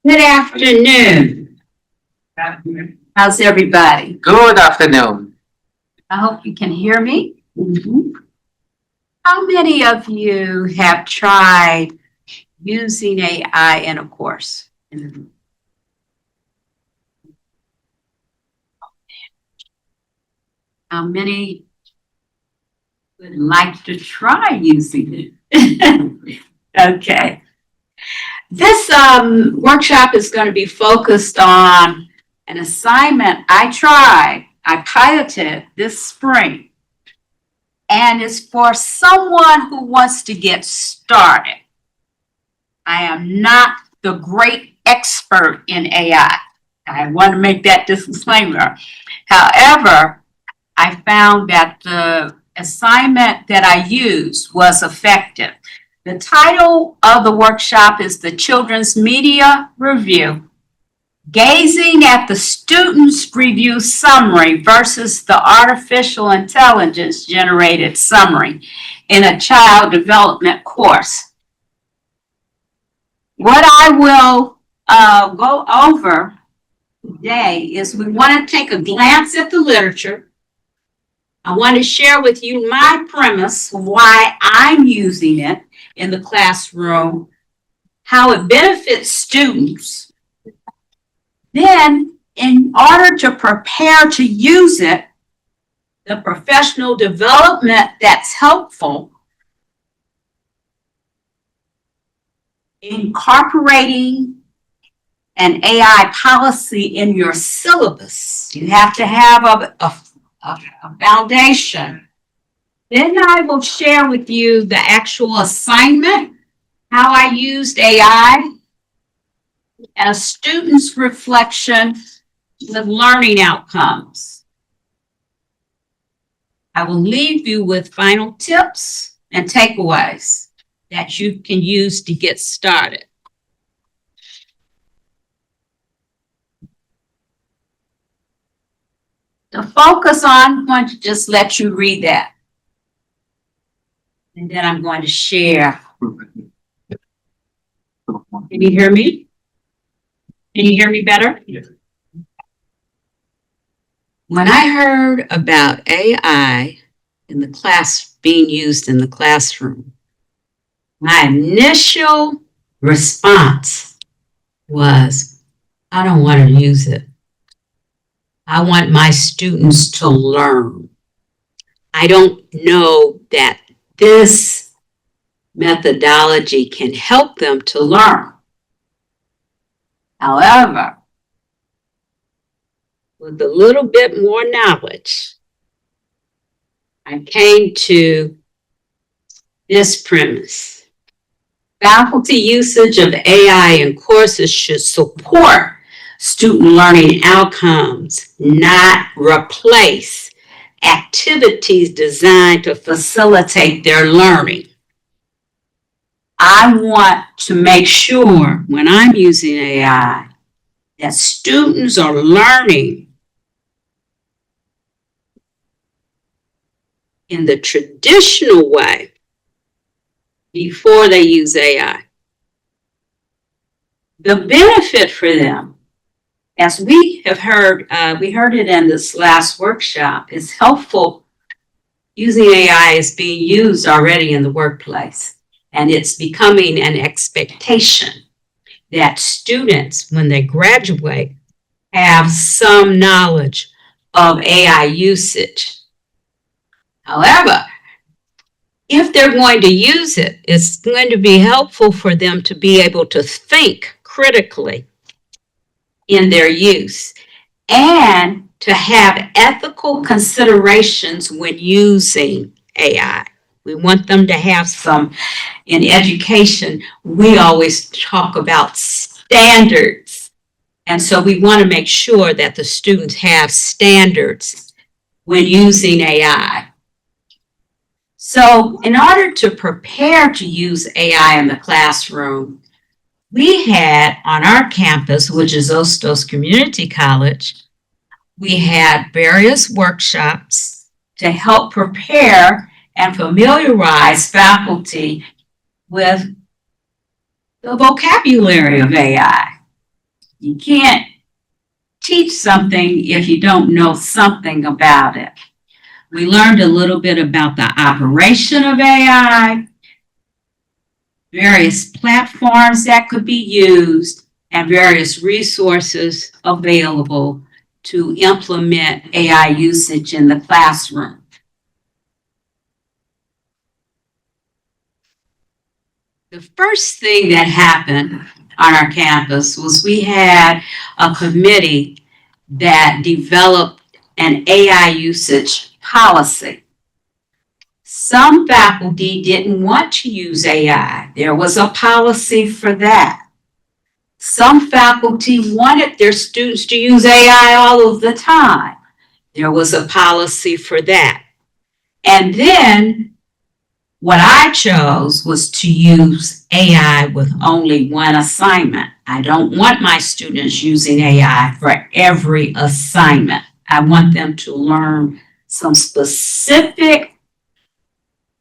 Good afternoon. How's everybody? Good afternoon. I hope you can hear me. How many of you have tried using AI in a course? How many would like to try using it? Okay. This workshop is going to be focused on an assignment I piloted this spring, and it's for someone who wants to get started. I am not the great expert in AI. I want to make that disclaimer. However, I found that the assignment that I used was effective. The title of the workshop is the Children's Media Review, Gazing at the Student's Review Summary versus the Artificial Intelligence Generated Summary in a Child Development Course. What I will go over today is we want to take a glance at the literature. I want to share with you my premise, why I'm using it in the classroom, how it benefits students. Then, in order to prepare to use it, the professional development that's helpful, incorporating an AI policy in your syllabus. You have to have a foundation. Then I will share with you the actual assignment, how I used AI, and a student's reflection with learning outcomes. I will leave you with final tips and takeaways that you can use to get started. To focus on, I'm going to just let you read that. And then I'm going to share. Can you hear me? Can you hear me better? Yes. When I heard about AI in the class being used in the classroom, my initial response was, I don't want to use it. I want my students to learn. I don't know that this methodology can help them to learn. However, with a little bit more knowledge, I came to this premise. Faculty usage of AI in courses should support student learning outcomes, not replace activities designed to facilitate their learning. I want to make sure when I'm using AI that students are learning in the traditional way before they use AI. The benefit for them, as we have heard, we heard it in this last workshop, is helpful. Using AI is being used already in the workplace, and it's becoming an expectation that students, when they graduate, have some knowledge of AI usage. However, if they're going to use it, it's going to be helpful for them to be able to think critically in their use and to have ethical considerations when using AI. We want them to have some. In education, we always talk about standards. And so we want to make sure that the students have standards when using AI. So in order to prepare to use AI in the classroom, we had on our campus, which is Hostos Community College, we had various workshops to help prepare and familiarize faculty with the vocabulary of AI. You can't teach something if you don't know something about it. We learned a little bit about the operation of AI, various platforms that could be used, and various resources available to implement AI usage in the classroom. The first thing that happened on our campus was we had a committee that developed an AI usage policy. Some faculty didn't want to use AI. There was a policy for that. Some faculty wanted their students to use AI all of the time. There was a policy for that. And then what I chose was to use AI with only one assignment. I don't want my students using AI for every assignment. I want them to learn some specific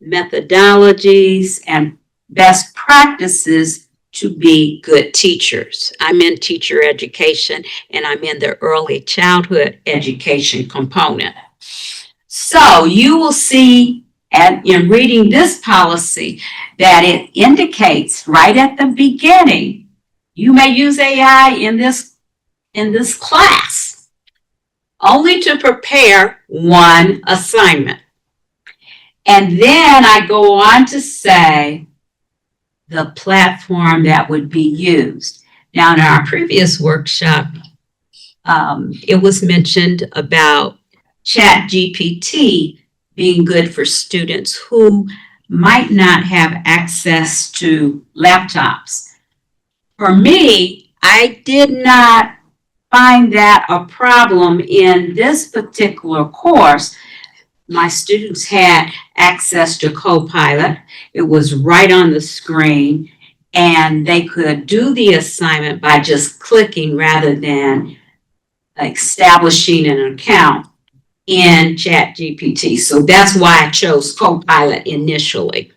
methodologies and best practices to be good teachers. I'm in teacher education and I'm in the early childhood education component. So you will see in reading this policy that it indicates right at the beginning, you may use AI in this class only to prepare one assignment. And then I go on to say the platform that would be used. Now, in our previous workshop, it was mentioned about ChatGPT being good for students who might not have access to laptops. For me, I did not find that a problem in this particular course. My students had access to Copilot. It was right on the screen, and they could do the assignment by just clicking rather than establishing an account in ChatGPT. So that's why I chose Copilot initially.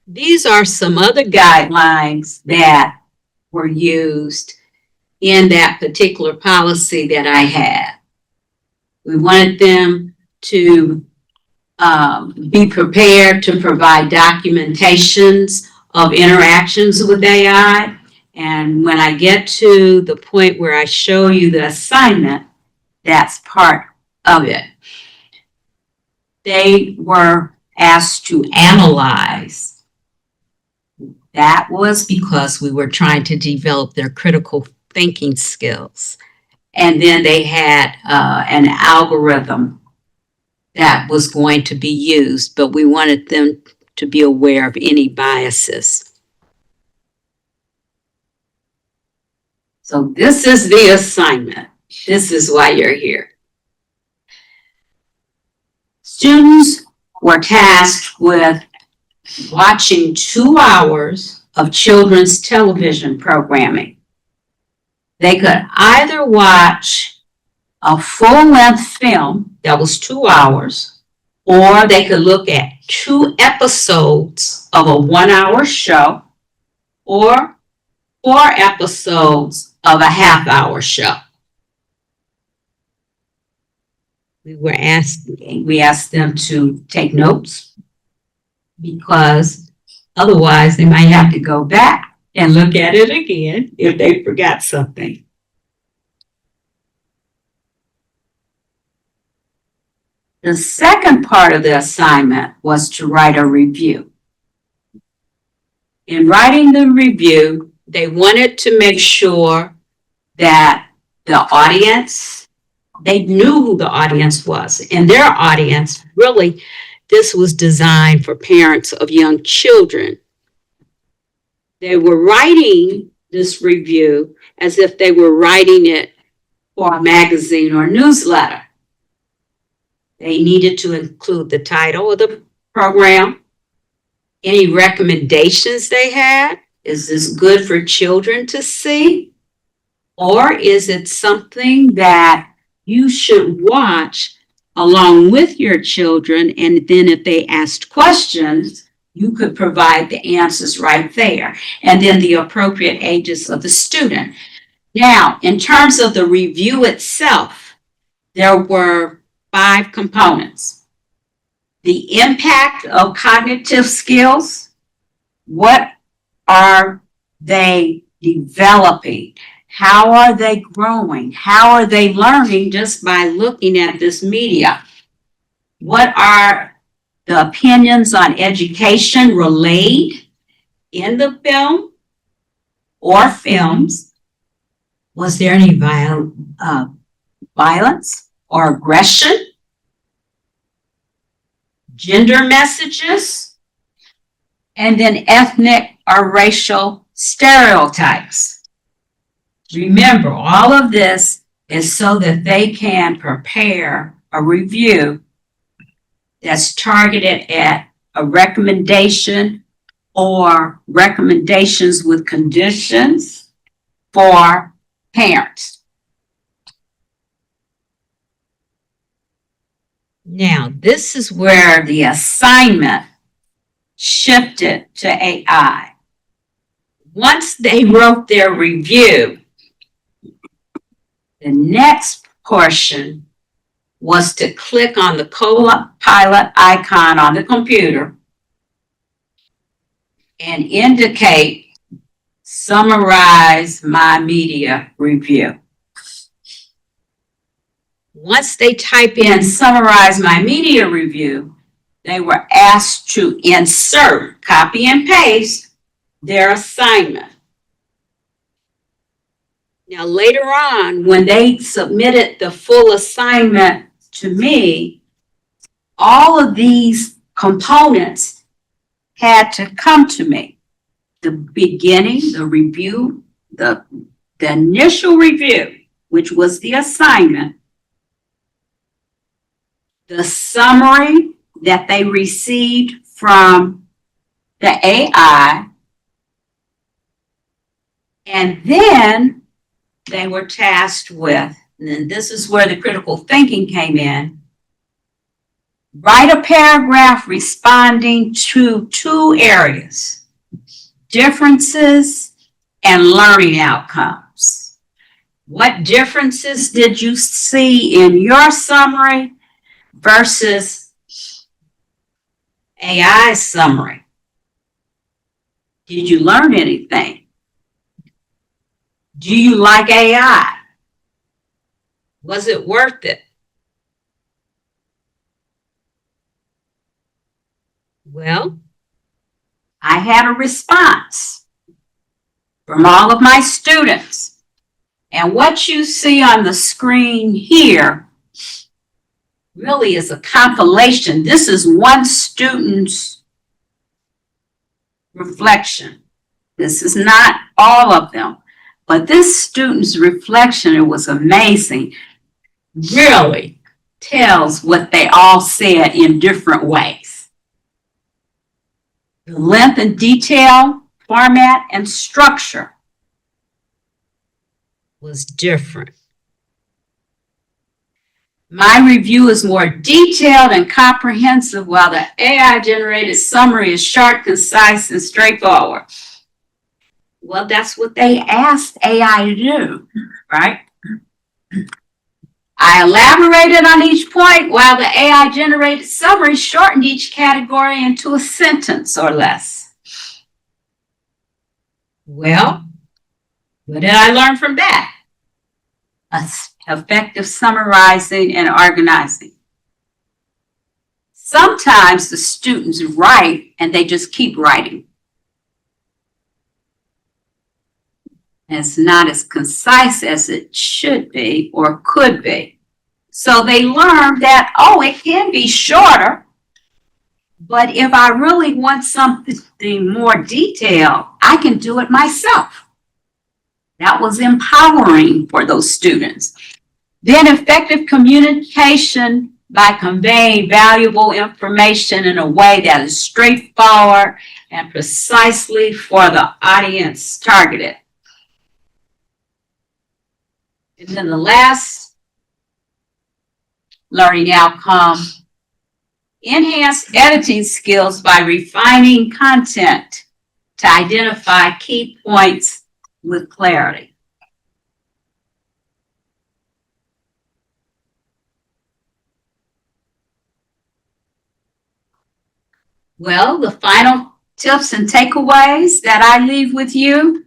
These are some other guidelines that were used in that particular policy that I had. We wanted them to be prepared to provide documentations of interactions with AI. And when I get to the point where I show you the assignment, that's part of it. They were asked to analyze. That was because we were trying to develop their critical thinking skills. And then they had an algorithm that was going to be used, but we wanted them to be aware of any biases. So this is the assignment. This is why you're here. Students were tasked with watching 2 hours of children's television programming. They could either watch a full-length film that was 2 hours, or they could look at 2 episodes of a 1-hour show, or 4 episodes of a half-hour show. We asked them to take notes, because otherwise they might have to go back and look at it again if they forgot something. The second part of the assignment was to write a review. In writing the review, they wanted to make sure that the audience, they knew who the audience was. And their audience, really, this was designed for parents of young children. They were writing this review as if they were writing it for a magazine or newsletter. They needed to include the title of the program, any recommendations they had. Is this good for children to see? Or is it something that you should watch along with your children? And then if they asked questions, you could provide the answers right there, and then the appropriate ages of the student. Now, in terms of the review itself, there were 5 components. The impact of cognitive skills. What are they developing? How are they growing? How are they learning just by looking at this media? What are the opinions on education relayed in the film or films? Was there any violence or aggression? Gender messages? And then ethnic or racial stereotypes. Remember, all of this is so that they can prepare a review that's targeted at a recommendation or recommendations with conditions for parents. Now, this is where the assignment shifted to AI. Once they wrote their review, the next portion was to click on the co-pilot icon on the computer and indicate summarize my media review. Once they type in summarize my media review, they were asked to insert, copy and paste their assignment. Now, later on, when they submitted the full assignment to me, all of these components had to come to me. The beginning, the review, the initial review, which was the assignment, the summary that they received from the AI, and then they were tasked with, and this is where the critical thinking came in, write a paragraph responding to 2 areas, differences and learning outcomes. What differences did you see in your summary versus AI summary? Did you learn anything? Do you like AI? Was it worth it? Well, I had a response from all of my students. And what you see on the screen here really is a compilation. This is one student's reflection. This is not all of them. But this student's reflection, it was amazing, really tells what they all said in different ways. The length and detail, format, and structure was different. My review is more detailed and comprehensive, while the AI-generated summary is short, concise, and straightforward. Well, that's what they asked AI to do, right? I elaborated on each point, while the AI-generated summary shortened each category into a sentence or less. Well, what did I learn from that? Effective summarizing and organizing. Sometimes the students write and they just keep writing. It's not as concise as it should be or could be. So they learned that, oh, it can be shorter, but if I really want something more detailed, I can do it myself. That was empowering for those students. Then effective communication by conveying valuable information in a way that is straightforward and precisely for the audience targeted. And then the last learning outcome Enhance editing skills by refining content to identify key points with clarity. Well, the final tips and takeaways that I leave with you.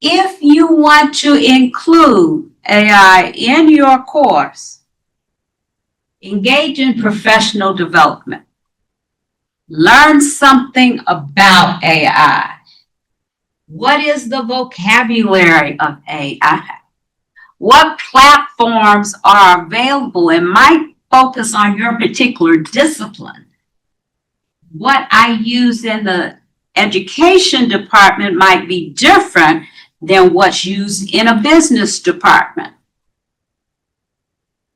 If you want to include AI in your course, engage in professional development. Learn something about AI. What is the vocabulary of AI? What platforms are available and might focus on your particular discipline? What I use in the education department might be different than what's used in a business department.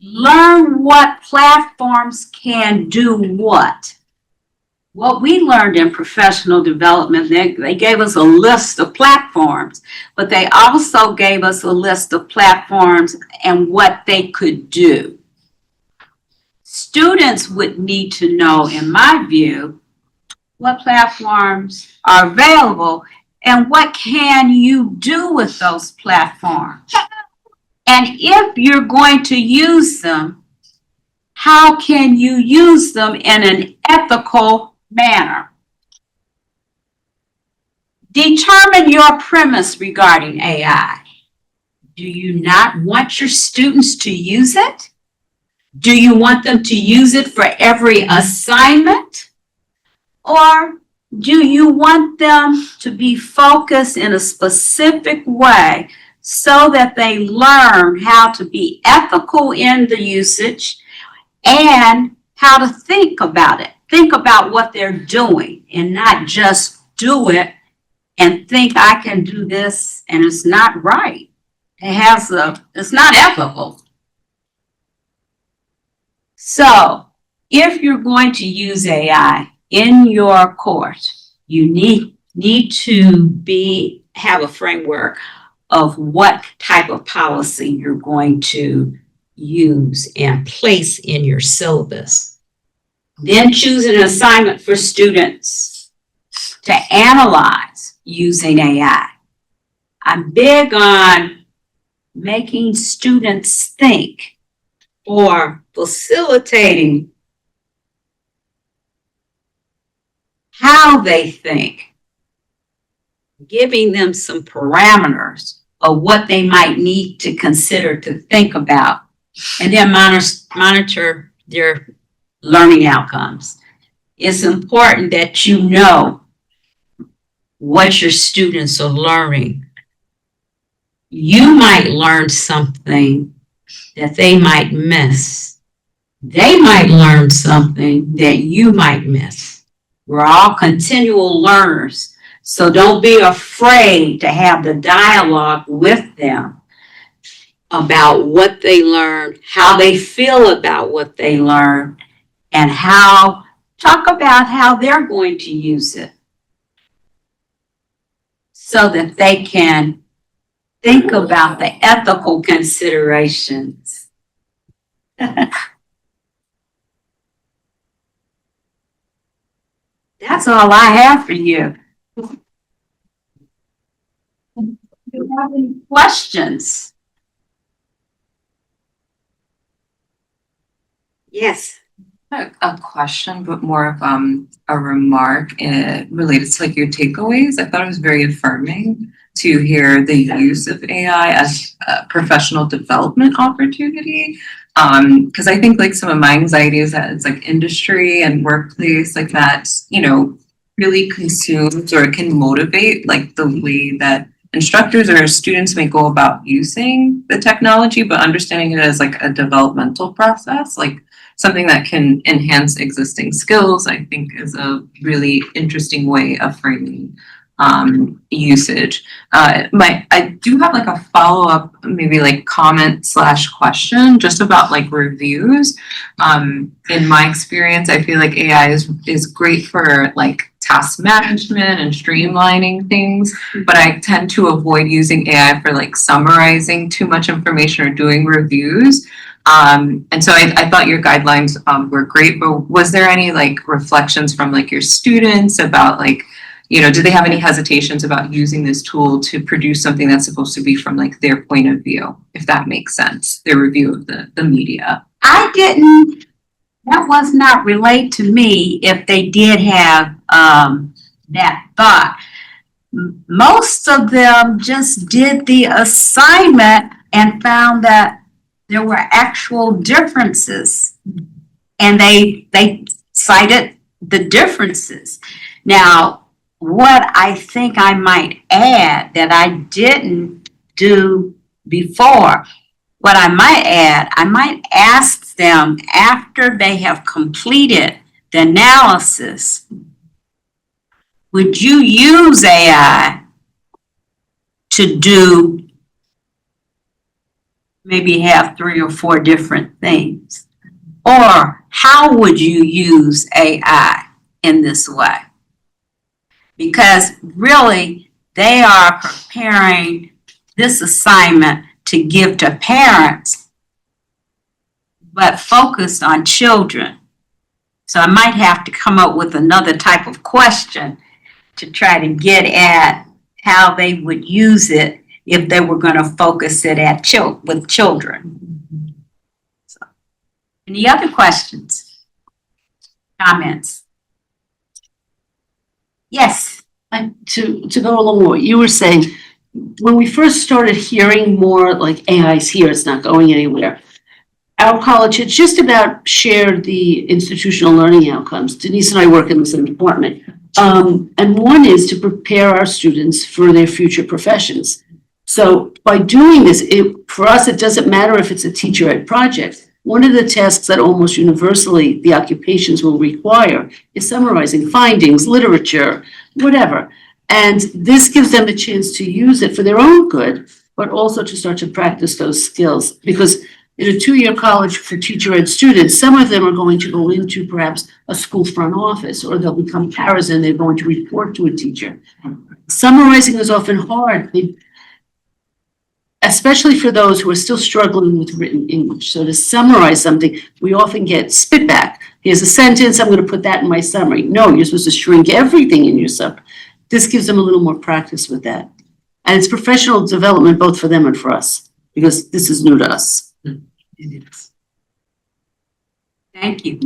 Learn what platforms can do what. What we learned in professional development, they gave us a list of platforms, but they also gave us a list of platforms and what they could do. Students would need to know, in my view, what platforms are available and what can you do with those platforms. And if you're going to use them, how can you use them in an ethical manner? Determine your premise regarding AI. Do you not want your students to use it? Do you want them to use it for every assignment? Or do you want them to be focused in a specific way so that they learn how to be ethical in the usage and how to think about it? Think about what they're doing and not just do it and think I can do this and it's not right. It's not ethical. So if you're going to use AI in your course, you need to have a framework of what type of policy you're going to use and place in your syllabus. Then choose an assignment for students to analyze using AI. I'm big on making students think or facilitating how they think, giving them some parameters of what they might need to consider to think about, and then monitor their learning outcomes. It's important that you know what your students are learning. You might learn something that they might miss. They might learn something that you might miss. We're all continual learners, so don't be afraid to have the dialogue with them about what they learned, how they feel about what they learned, and talk about how they're going to use it so that they can think about the ethical considerations. That's all I have for you. Do you have any questions? Yes. A question, but more of a remark related to like your takeaways. I thought it was very affirming to hear the use of AI as a professional development opportunity. Because I think like some of my anxiety is that it's like industry and workplace like that, really consumes or can motivate like the way that instructors or students may go about using the technology, but understanding it as like a developmental process, like something that can enhance existing skills, I think is a really interesting way of framing usage. I do have like a follow-up, maybe like comment / question just about like reviews. In my experience, I feel like AI is great for like task management and streamlining things, but I tend to avoid using AI for like summarizing too much information or doing reviews. And so I thought your guidelines were great, but was there any like reflections from like your students about like, you know, do they have any hesitations about using this tool to produce something that's supposed to be from like their point of view, if that makes sense, their review of the media? That was not relayed to me if they did have that thought. Most of them just did the assignment and found that there were actual differences. And they cited the differences. Now, what I think I might add that I didn't do before, what I might add, I might ask them after they have completed the analysis, would you use AI to do maybe have 3 or 4 different things? Or how would you use AI in this way? Because really, they are preparing this assignment to give to parents, but focused on children. So I might have to come up with another type of question to try to get at how they would use it if they were going to focus it at with children. So, any other questions? Comments? Yes. To go along with what you were saying, when we first started hearing more like AI's here, it's not going anywhere. Our college had just about shared the institutional learning outcomes. Denise and I work in the same department. And one is to prepare our students for their future professions. So by doing this, for us, it doesn't matter if it's a teacher ed project. One of the tasks that almost universally the occupations will require is summarizing findings, literature, whatever. And this gives them a chance to use it for their own good, but also to start to practice those skills. Because in a 2-year college for teacher ed students, some of them are going to go into perhaps a school front office, or they'll become paras and they're going to report to a teacher. Summarizing is often hard, especially for those who are still struggling with written English. So to summarize something, we often get spit back. Here's a sentence, I'm going to put that in my summary. No, you're supposed to shrink everything in your summary. This gives them a little more practice with that. And it's professional development both for them and for us, because this is new to us. Thank you.